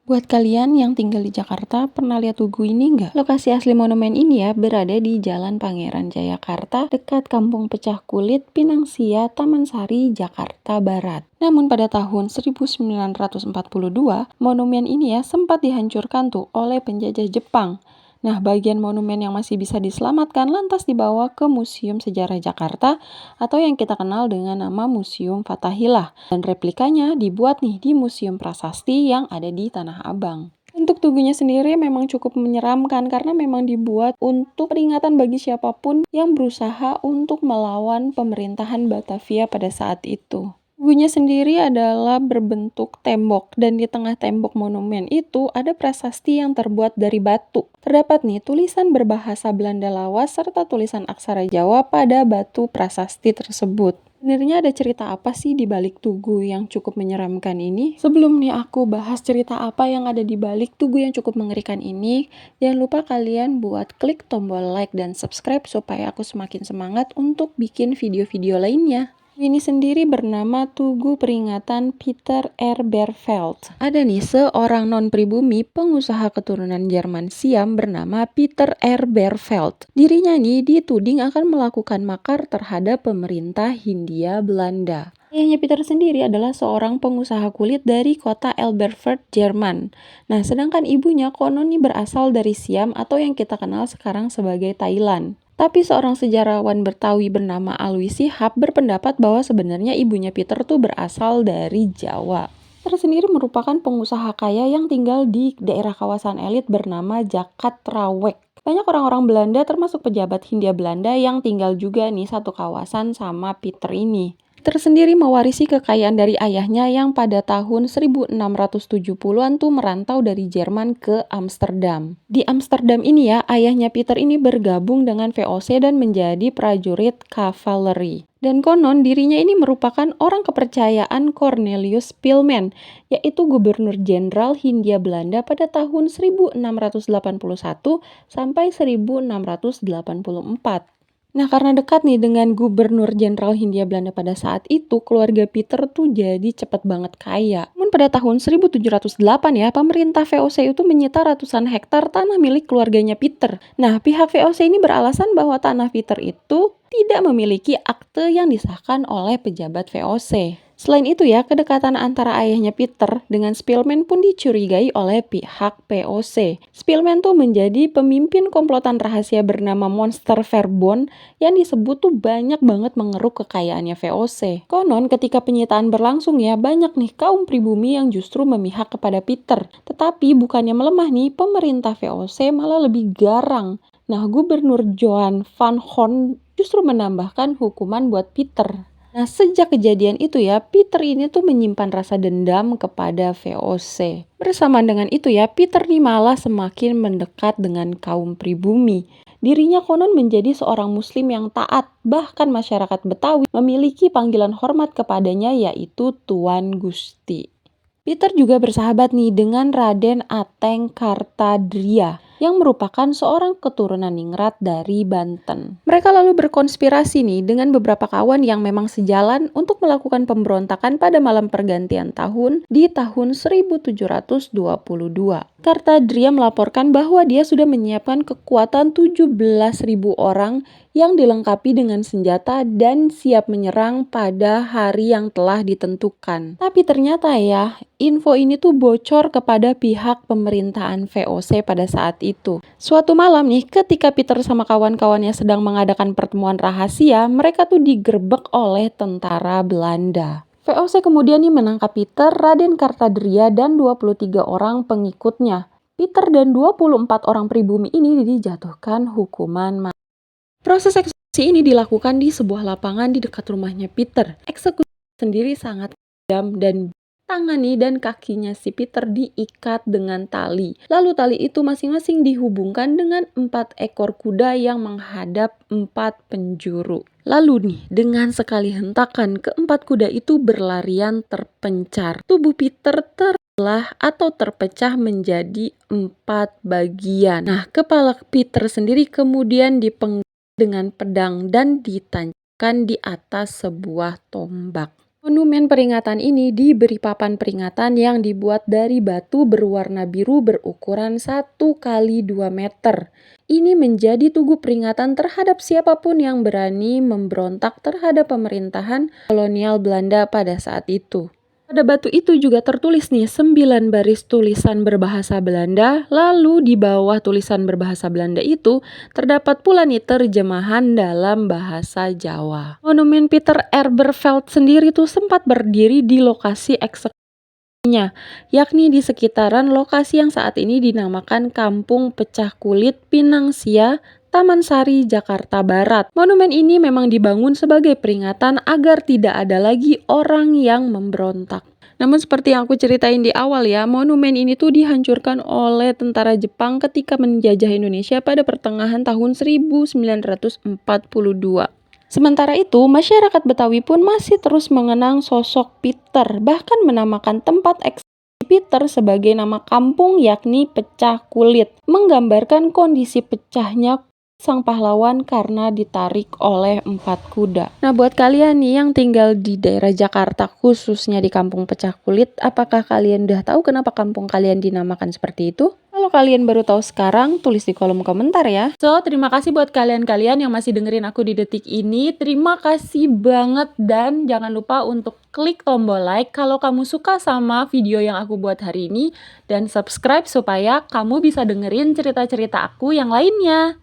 Buat kalian yang tinggal di Jakarta, pernah lihat Tugu ini nggak? Lokasi asli monumen ini ya berada di Jalan Pangeran Jayakarta, dekat Kampung Pecah Kulit, Pinang Sia, Taman Sari, Jakarta Barat. Namun pada tahun 1942, monumen ini ya sempat dihancurkan tuh oleh penjajah Jepang. Nah, bagian monumen yang masih bisa diselamatkan lantas dibawa ke Museum Sejarah Jakarta atau yang kita kenal dengan nama Museum Fathahillah. Dan replikanya dibuat nih di Museum Prasasti yang ada di Tanah Abang. Untuk tubuhnya sendiri memang cukup menyeramkan karena memang dibuat untuk peringatan bagi siapapun yang berusaha untuk melawan pemerintahan Batavia pada saat itu. Tubuhnya sendiri adalah berbentuk tembok dan di tengah tembok monumen itu ada prasasti yang terbuat dari batu. Terdapat nih tulisan berbahasa Belanda lawas serta tulisan aksara Jawa pada batu prasasti tersebut. Sebenarnya ada cerita apa sih di balik Tugu yang cukup menyeramkan ini? Sebelum nih aku bahas cerita apa yang ada di balik Tugu yang cukup mengerikan ini, jangan lupa kalian buat klik tombol like dan subscribe supaya aku semakin semangat untuk bikin video-video lainnya. Ini sendiri bernama Tugu Peringatan Peter R. Bergfeld. Ada nih seorang non-pribumi pengusaha keturunan Jerman Siam bernama Peter R. Bergfeld. Dirinya nih dituding akan melakukan makar terhadap pemerintah Hindia Belanda. Ayahnya Peter sendiri adalah seorang pengusaha kulit dari kota Elberfeld, Jerman. Nah, sedangkan ibunya konon nih berasal dari Siam atau yang kita kenal sekarang sebagai Thailand. Tapi seorang sejarawan Betawi bernama Alwi Shihab berpendapat bahwa sebenarnya ibunya Peter tuh berasal dari Jawa. Peter sendiri merupakan pengusaha kaya yang tinggal di daerah kawasan elit bernama Jakatrawek. Banyak orang-orang Belanda termasuk pejabat Hindia Belanda yang tinggal juga nih satu kawasan sama Peter ini. Peter sendiri mewarisi kekayaan dari ayahnya yang pada tahun 1670-an tuh merantau dari Jerman ke Amsterdam. Di Amsterdam ini ya, ayahnya Peter ini bergabung dengan VOC dan menjadi prajurit kavaleri. Dan konon dirinya ini merupakan orang kepercayaan Cornelius Pilman, yaitu Gubernur Jenderal Hindia Belanda pada tahun 1681 sampai 1684. Nah, karena dekat nih dengan Gubernur Jenderal Hindia Belanda pada saat itu, keluarga Peter tuh jadi cepet banget kaya. Namun pada tahun 1708 ya, pemerintah VOC itu menyita ratusan hektar tanah milik keluarganya Peter. Nah, pihak VOC ini beralasan bahwa tanah Peter itu tidak memiliki akte yang disahkan oleh pejabat VOC. Selain itu ya, kedekatan antara ayahnya Peter dengan Spillman pun dicurigai oleh pihak POC. Spillman tuh menjadi pemimpin komplotan rahasia bernama Monster Verbond yang disebut tuh banyak banget mengeruk kekayaannya VOC. Konon ketika penyitaan berlangsung ya, banyak nih kaum pribumi yang justru memihak kepada Peter. Tetapi bukannya melemah nih, pemerintah VOC malah lebih garang. Nah, Gubernur Johan van Horn justru menambahkan hukuman buat Peter. Nah, sejak kejadian itu ya, Peter ini tuh menyimpan rasa dendam kepada VOC. Bersamaan dengan itu ya, Peter nih malah semakin mendekat dengan kaum pribumi. Dirinya konon menjadi seorang muslim yang taat, bahkan masyarakat Betawi memiliki panggilan hormat kepadanya yaitu Tuan Gusti. Peter juga bersahabat nih dengan Raden Ateng Kartadria yang merupakan seorang keturunan ningrat dari Banten. Mereka lalu berkonspirasi nih dengan beberapa kawan yang memang sejalan untuk melakukan pemberontakan pada malam pergantian tahun di tahun 1722. Kartadria melaporkan bahwa dia sudah menyiapkan kekuatan 17.000 orang yang dilengkapi dengan senjata dan siap menyerang pada hari yang telah ditentukan. Tapi ternyata ya, info ini tuh bocor kepada pihak pemerintahan VOC pada saat itu. Suatu malam nih, ketika Peter sama kawan-kawannya sedang mengadakan pertemuan rahasia, mereka tuh digerebek oleh tentara Belanda. VOC kemudian nih menangkap Peter, Raden Kartadria, dan 23 orang pengikutnya. Peter dan 24 orang pribumi ini dijatuhkan hukuman mati. Proses eksekusi ini dilakukan di sebuah lapangan di dekat rumahnya Peter. Eksekusi sendiri sangat kejam dan tangan dan kakinya si Peter diikat dengan tali. Lalu tali itu masing-masing dihubungkan dengan 4 ekor kuda yang menghadap 4 penjuru. Lalu nih, dengan sekali hentakan, keempat kuda itu berlarian terpencar. Tubuh Peter terbelah atau terpecah menjadi 4 bagian. Nah, kepala Peter sendiri kemudian dipenggal dengan pedang dan ditancapkan di atas sebuah tombak. Monumen peringatan ini diberi papan peringatan yang dibuat dari batu berwarna biru berukuran 1 kali 2 meter. Ini menjadi tugu peringatan terhadap siapapun yang berani memberontak terhadap pemerintahan kolonial Belanda pada saat itu. Pada batu itu juga tertulis nih 9 baris tulisan berbahasa Belanda, lalu di bawah tulisan berbahasa Belanda itu terdapat pula nih terjemahan dalam bahasa Jawa. Monumen Peter Eberveld sendiri tuh sempat berdiri di lokasi eksekusinya, yakni di sekitaran lokasi yang saat ini dinamakan Kampung Pecah Kulit Pinang Sia, Taman Sari, Jakarta Barat. Monumen ini memang dibangun sebagai peringatan agar tidak ada lagi orang yang memberontak. Namun seperti yang aku ceritain di awal ya, monumen ini tuh dihancurkan oleh tentara Jepang ketika menjajah Indonesia pada pertengahan tahun 1942. Sementara itu, masyarakat Betawi pun masih terus mengenang sosok Peter, bahkan menamakan tempat eksekusi Peter sebagai nama kampung yakni Pecah Kulit, menggambarkan kondisi pecahnya sang pahlawan karena ditarik oleh 4 kuda. Nah, buat kalian nih yang tinggal di daerah Jakarta, khususnya di Kampung Pecah Kulit, apakah kalian udah tahu kenapa kampung kalian dinamakan seperti itu? Kalau kalian baru tahu sekarang, tulis di kolom komentar ya. So, terima kasih buat kalian-kalian yang masih dengerin aku di detik ini. Terima kasih banget dan jangan lupa untuk klik tombol like kalau kamu suka sama video yang aku buat hari ini dan subscribe supaya kamu bisa dengerin cerita-cerita aku yang lainnya.